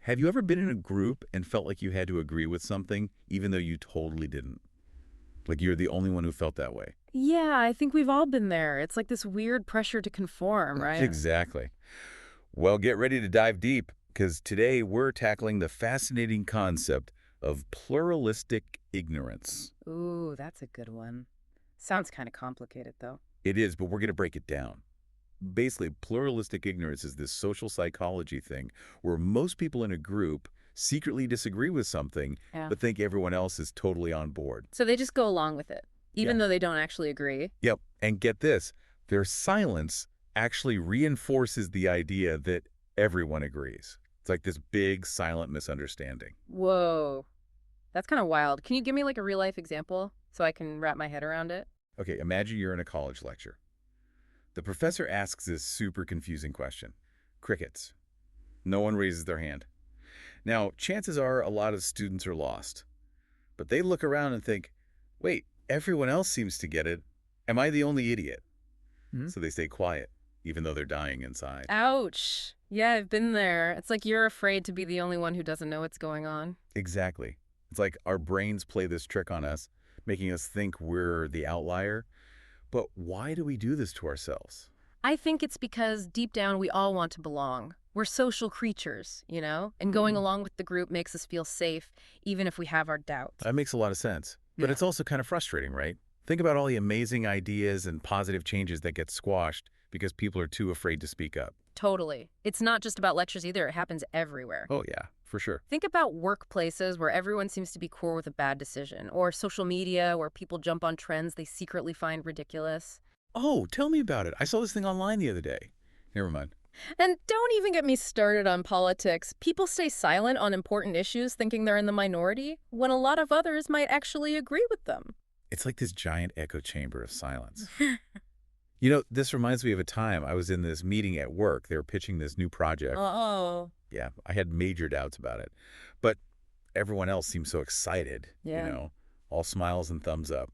Have you ever been in a group and felt like you had to agree with something, even though you totally didn't? Like you're the only one who felt that way? Yeah, I think we've all been there. It's like this weird pressure to conform, right? Exactly. Well, get ready to dive deep, because today we're tackling the fascinating concept of pluralistic ignorance. Ooh, that's a good one. Sounds kind of complicated, though. It is, but we're going to break it down. Basically, pluralistic ignorance is this social psychology thing where most people in a group secretly disagree with something, Yeah. but think everyone else is totally on board. So they just go along with it, Yeah. even though they don't actually agree. Yep. And get this, their silence actually reinforces the idea that everyone agrees. It's like this big silent misunderstanding. Whoa, that's kind of wild. Can you give me like a real life example so I can wrap my head around it? Okay, imagine you're in a college lecture. The professor asks this super confusing question. Crickets. No one raises their hand. Now, chances are a lot of students are lost. But they look around and think, wait, everyone else seems to get it. Am I the only idiot? Hmm? So they stay quiet, even though they're dying inside. Ouch. Yeah, I've been there. It's like you're afraid to be the only one who doesn't know what's going on. Exactly. It's like our brains play this trick on us, making us think we're the outlier. But why do we do this to ourselves? I think it's because deep down we all want to belong. We're social creatures, and going along with the group makes us feel safe, even if we have our doubts. That makes a lot of sense. But Yeah. it's also kind of frustrating, right? Think about all the amazing ideas and positive changes that get squashed because people are too afraid to speak up. Totally. It's not just about lectures either, it happens everywhere. Oh, yeah, for sure. Think about workplaces where everyone seems to be cool with a bad decision, or social media where people jump on trends they secretly find ridiculous. Oh, tell me about it. I saw this thing online the other day. Never mind. And don't even get me started on politics. People stay silent on important issues thinking they're in the minority, when a lot of others might actually agree with them. It's like this giant echo chamber of silence. This reminds me of a time I was in this meeting at work. They were pitching this new project. Uh-oh. Yeah, I had major doubts about it. But everyone else seemed so excited, Yeah. all smiles and thumbs up.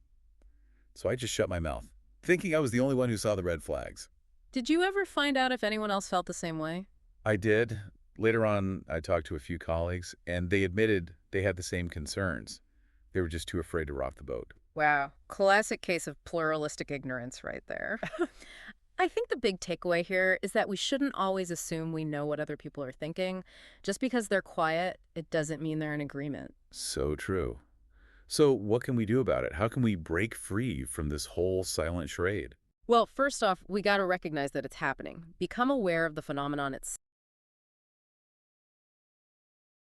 So I just shut my mouth, thinking I was the only one who saw the red flags. Did you ever find out if anyone else felt the same way? I did. Later on, I talked to a few colleagues, and they admitted they had the same concerns. They were just too afraid to rock the boat. Wow. Classic case of pluralistic ignorance right there. I think the big takeaway here is that we shouldn't always assume we know what other people are thinking. Just because they're quiet, it doesn't mean they're in agreement. So true. So what can we do about it? How can we break free from this whole silent charade? Well, first off, we got to recognize that it's happening. Become aware of the phenomenon itself.